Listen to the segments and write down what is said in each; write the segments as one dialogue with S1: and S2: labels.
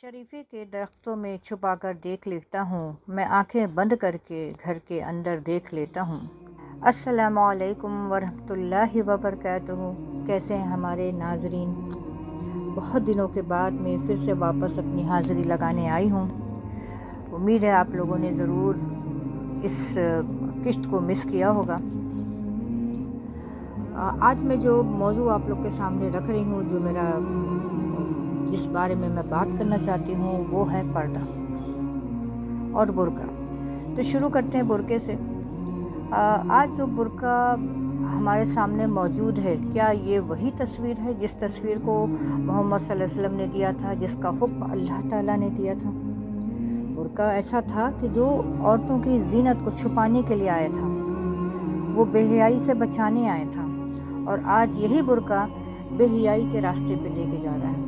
S1: शरीफे के दरख्तों में छुपा कर देख लेता हूँ, मैं आंखें बंद करके घर के अंदर देख लेता हूँ। अस्सलामु अलैकुम वरहमतुल्लाहि वबरकातुहू। कैसे हैं हमारे नाजरीन? बहुत दिनों के बाद मैं फिर से वापस अपनी हाज़िरी लगाने आई हूँ। उम्मीद है आप लोगों ने ज़रूर इस किश्त को मिस किया होगा। आज मैं जो मौजू आप लोग के सामने रख रही हूँ, जिस बारे में मैं बात करना चाहती हूँ, वो है पर्दा और बुर्का। तो शुरू करते हैं बुर्के से। आज जो बुर्का हमारे सामने मौजूद है, क्या ये वही तस्वीर है जिस तस्वीर को मोहम्मद सल्लल्लाहु अलैहि वसल्लम ने दिया था, जिसका हुक्म अल्लाह ताला ने दिया था? बुर्का ऐसा था कि जो औरतों की जीनत को छुपाने के लिए आया था, वो बेहयाई से बचाने आया था, और आज यही बुर्का बेहयाई के रास्ते पे लेके जा रहा है।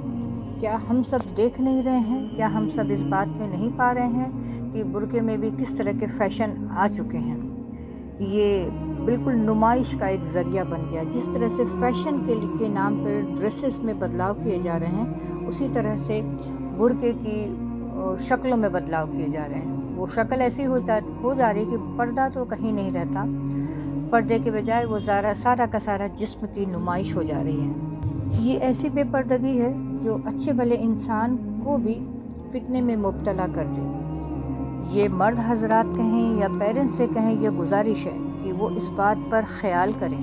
S1: क्या हम सब देख नहीं रहे हैं? क्या हम सब इस बात में नहीं पा रहे हैं कि बुर्के में भी किस तरह के फ़ैशन आ चुके हैं? ये बिल्कुल नुमाइश का एक ज़रिया बन गया। जिस तरह से फ़ैशन के नाम पर ड्रेसेस में बदलाव किए जा रहे हैं, उसी तरह से बुर्के की शक्लों में बदलाव किए जा रहे हैं। वो शक्ल ऐसी हो जा रही कि पर्दा तो कहीं नहीं रहता, पर्दे के बजाय वो सारा का सारा जिस्म की नुमाइश हो जा रही है। ये ऐसी बेपर्दगी है जो अच्छे भले इंसान को भी फितने में मुब्तला कर दे। ये मर्द हजरात कहें या पेरेंट्स से कहें, ये गुजारिश है कि वो इस बात पर ख्याल करें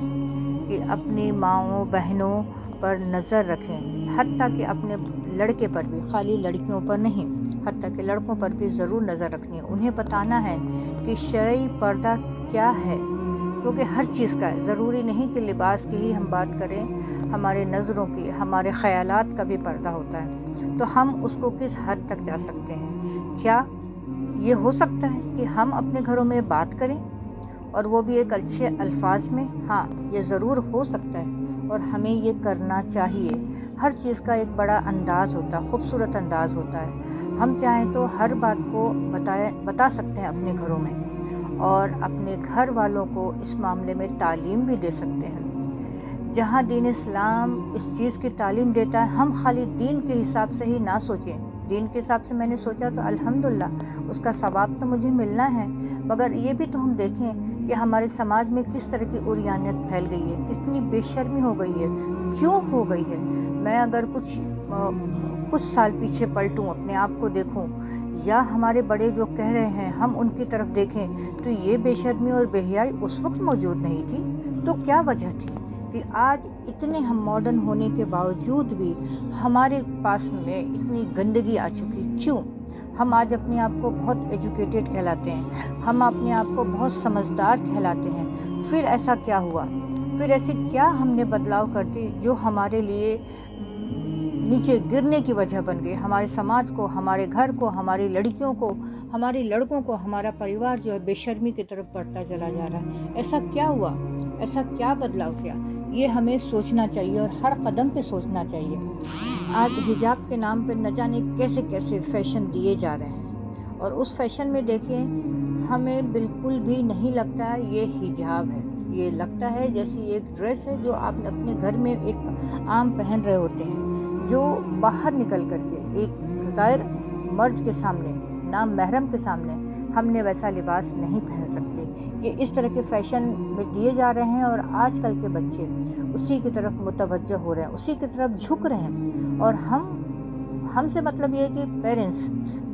S1: कि अपनी माँओं बहनों पर नज़र रखें, हत्ता कि अपने लड़के पर भी, खाली लड़कियों पर नहीं, हत्ता कि लड़कों पर भी ज़रूर नज़र रखनी है। उन्हें बताना है कि शरई पर्दा क्या है, क्योंकि हर चीज़ का है। ज़रूरी नहीं कि लिबास की ही हम बात करें, हमारे नज़रों की, हमारे ख़यालात का भी पर्दा होता है। तो हम उसको किस हद तक जा सकते हैं? क्या ये हो सकता है कि हम अपने घरों में बात करें, और वो भी एक अच्छे अल्फाज में? हाँ, ये ज़रूर हो सकता है, और हमें ये करना चाहिए। हर चीज़ का एक बड़ा अंदाज़ होता है, खूबसूरत अंदाज़ होता है। हम चाहें तो हर बात को बता सकते हैं अपने घरों में, और अपने घर वालों को इस मामले में तालीम भी दे सकते हैं। जहाँ दीन इस्लाम इस चीज़ की तालीम देता है, हम खाली दीन के हिसाब से ही ना सोचें। दीन के हिसाब से मैंने सोचा तो अल्हम्दुलिल्लाह उसका सवाब तो मुझे मिलना है, मगर ये भी तो हम देखें कि हमारे समाज में किस तरह की उरियानियत फैल गई है, कितनी बेशर्मी हो गई है, क्यों हो गई है। मैं अगर कुछ साल पीछे पलटूँ, अपने आप को देखूँ, या हमारे बड़े जो कह रहे हैं हम उनकी तरफ देखें, तो ये बेशर्मी और बेहयाई उस वक्त मौजूद नहीं थी। तो क्या वजह थी कि आज इतने हम मॉडर्न होने के बावजूद भी हमारे पास में इतनी गंदगी आ चुकी? क्यों? हम आज अपने आप को बहुत एजुकेटेड कहलाते हैं, हम अपने आप को बहुत समझदार कहलाते हैं। फिर ऐसा क्या हुआ? फिर ऐसे क्या हमने बदलाव कर दी जो हमारे लिए नीचे गिरने की वजह बन गई? हमारे समाज को, हमारे घर को, हमारी लड़कियों को, हमारे लड़कों को, हमारा परिवार जो है बेशर्मी की तरफ बढ़ता चला जा रहा है। ऐसा क्या हुआ? ऐसा क्या बदलाव किया? ये हमें सोचना चाहिए, और हर कदम पे सोचना चाहिए। आज हिजाब के नाम पे न जाने कैसे कैसे फ़ैशन दिए जा रहे हैं, और उस फ़ैशन में देखिए, हमें बिल्कुल भी नहीं लगता ये हिजाब है। ये लगता है जैसे एक ड्रेस है जो आप अपने घर में एक आम पहन रहे होते हैं, जो बाहर निकल करके एक गैर मर्द के सामने, नाम महरम के सामने हमने वैसा लिबास नहीं पहन सकते। ये इस तरह के फ़ैशन में दिए जा रहे हैं, और आजकल के बच्चे उसी की तरफ मुतवज्जह हो रहे हैं, उसी की तरफ झुक रहे हैं। और हमसे मतलब ये है कि पेरेंट्स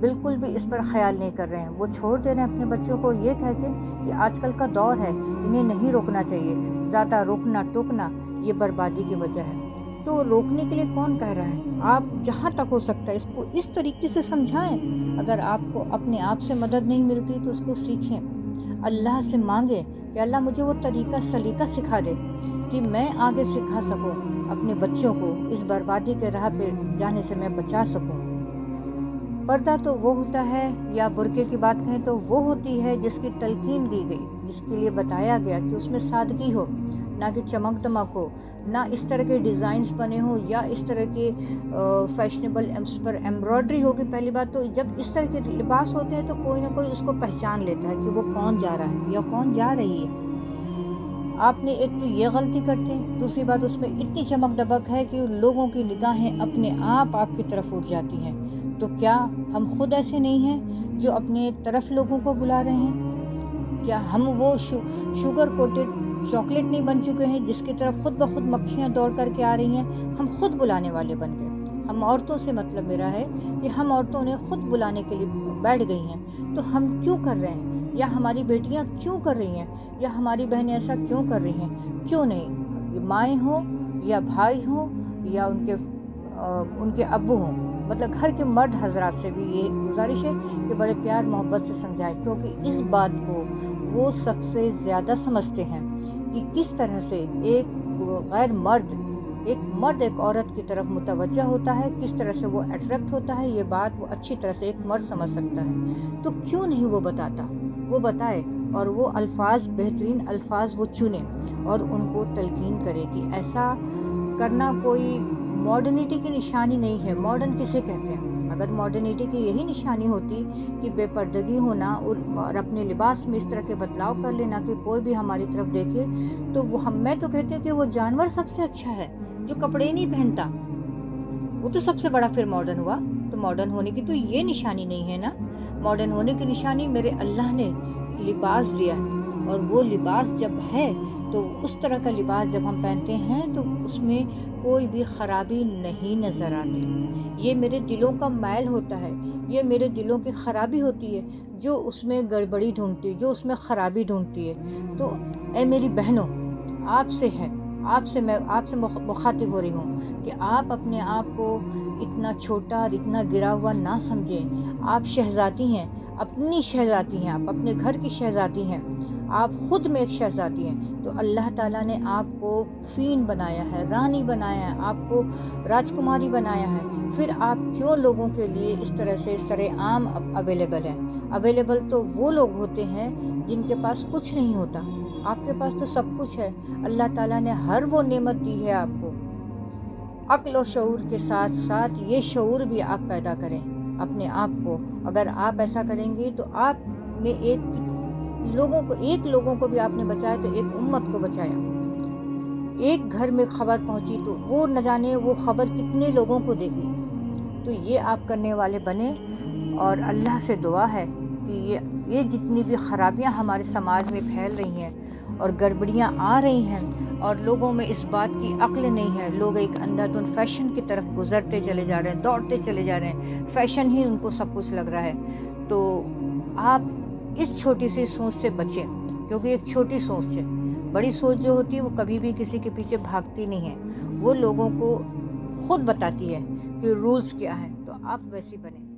S1: बिल्कुल भी इस पर ख्याल नहीं कर रहे हैं। वो छोड़ दे रहे हैं अपने बच्चों को ये कह के कि आजकल का दौर है, इन्हें नहीं रोकना चाहिए। ज़्यादा रोकना टोकना ये बर्बादी की वजह है। तो रोकने के लिए कौन कह रहा है? आप जहाँ तक हो सकता है इसको इस तरीके से समझाएं। अगर आपको अपने आप से मदद नहीं मिलती तो उसको सीखें, अल्लाह से मांगें कि अल्लाह मुझे वो तरीका सलीका सिखा दे कि मैं आगे सिखा सकूं अपने बच्चों को, इस बर्बादी के राह पे जाने से मैं बचा सकूं। पर्दा तो वो होता है, या बुर्के की बात कहें तो वो होती है जिसकी तलकीन दी गई, जिसके लिए बताया गया कि उसमें सादगी हो, ना कि चमक दमक हो, ना इस तरह के डिज़ाइंस बने हो, या इस तरह के फैशनेबल उस पर एम्ब्रॉयडरी होगी। पहली बात तो जब इस तरह के लिबास होते हैं तो कोई ना कोई उसको पहचान लेता है कि वो कौन जा रहा है या कौन जा रही है। आपने एक तो ये गलती करते हैं, दूसरी बात उसमें इतनी चमक दमक है कि लोगों की निगाहें अपने आप आपकी तरफ उठ जाती हैं। تو کیا ہم خود ایسے نہیں ہیں جو اپنے طرف لوگوں کو بلا رہے ہیں؟ کیا ہم وہ شوگر کوٹڈ چاکلیٹ نہیں بن چکے ہیں جس کی طرف خود بخود مکھیاں دوڑ کر کے آ رہی ہیں؟ ہم خود بلانے والے بن گئے. ہم عورتوں سے مطلب میرا ہے کہ ہم عورتوں نے خود بلانے کے لیے بیٹھ گئی ہیں. تو ہم کیوں کر رہے ہیں؟ یا ہماری بیٹیاں کیوں کر رہی ہیں؟ یا ہماری بہنیں ایسا کیوں کر رہی ہیں؟ کیوں نہیں؟ مائیں ہوں یا بھائی ہوں یا ان کے ابو ہوں، مطلب گھر کے مرد حضرات سے بھی یہ گزارش ہے کہ بڑے پیار محبت سے سمجھائیں، کیونکہ اس بات کو وہ سب سے زیادہ سمجھتے ہیں کہ کس طرح سے ایک مرد ایک عورت کی طرف متوجہ ہوتا ہے، کس طرح سے وہ اٹریکٹ ہوتا ہے. یہ بات وہ اچھی طرح سے ایک مرد سمجھ سکتا ہے. تو کیوں نہیں وہ بتاتا؟ وہ بتائے اور وہ الفاظ، بہترین الفاظ وہ چنے اور ان کو تلقین کرے کہ ایسا کرنا کوئی ماڈرنٹی کی نشانی نہیں ہے. ماڈرن کسے کہتے ہیں؟ اگر ماڈرنٹی کی یہی نشانی ہوتی کہ بے پردگی ہونا اور اپنے لباس میں اس طرح کے بدلاؤ کر لینا کہ کوئی بھی ہماری طرف دیکھے تو میں تو کہتی ہوں کہ وہ جانور سب سے اچھا ہے جو کپڑے ہی نہیں پہنتا. وہ تو سب سے بڑا پھر ماڈرن ہوا. تو ماڈرن ہونے کی تو یہ نشانی نہیں ہے نا. ماڈرن ہونے کی نشانی میرے اللہ نے لباس دیا ہے، اور وہ لباس جب ہے تو اس طرح کا لباس جب ہم پہنتے ہیں تو اس میں کوئی بھی خرابی نہیں نظر آتی. یہ میرے دلوں کا میل ہوتا ہے، یہ میرے دلوں کی خرابی ہوتی ہے جو اس میں گڑبڑی ڈھونڈتی، جو اس میں خرابی ڈھونڈتی ہے. تو اے میری بہنوں، آپ سے میں مخاطب ہو رہی ہوں کہ آپ اپنے آپ کو اتنا چھوٹا اور اتنا گرا ہوا نہ سمجھیں. آپ شہزادی ہیں، اپنی شہزادی ہیں، آپ اپنے گھر کی شہزادی ہیں، آپ خود میں ایک شہزادی ہیں. تو اللہ تعالیٰ نے آپ کو کوئین بنایا ہے، رانی بنایا ہے، آپ کو راجکماری بنایا ہے. پھر آپ کیوں لوگوں کے لیے اس طرح سے سر عام اویلیبل ہیں؟ اویلیبل تو وہ لوگ ہوتے ہیں جن کے پاس کچھ نہیں ہوتا. آپ کے پاس تو سب کچھ ہے. اللہ تعالیٰ نے ہر وہ نعمت دی ہے آپ کو. عقل و شعور کے ساتھ ساتھ یہ شعور بھی آپ پیدا کریں اپنے آپ کو. اگر آپ ایسا کریں گے تو آپ نے ایک لوگوں کو بھی آپ نے بچایا تو ایک امت کو بچایا. ایک گھر میں خبر پہنچی تو وہ نہ جانے وہ خبر کتنے لوگوں کو دے گی. تو یہ آپ کرنے والے بنے. اور اللہ سے دعا ہے کہ یہ جتنی بھی خرابیاں ہمارے سماج میں پھیل رہی ہیں اور گڑبڑیاں آ رہی ہیں اور لوگوں میں اس بات کی عقل نہیں ہے، لوگ ایک اندھا دھند فیشن کی طرف گزرتے چلے جا رہے ہیں، دوڑتے چلے جا رہے ہیں، فیشن ہی ان کو سب کچھ لگ رہا ہے. تو آپ اس چھوٹی سی سوچ سے بچیں، کیونکہ ایک چھوٹی سوچ ہے. بڑی سوچ جو ہوتی ہے وہ کبھی بھی کسی کے پیچھے بھاگتی نہیں ہے، وہ لوگوں کو خود بتاتی ہے کہ رولز کیا ہے. تو آپ ویسی بنیں.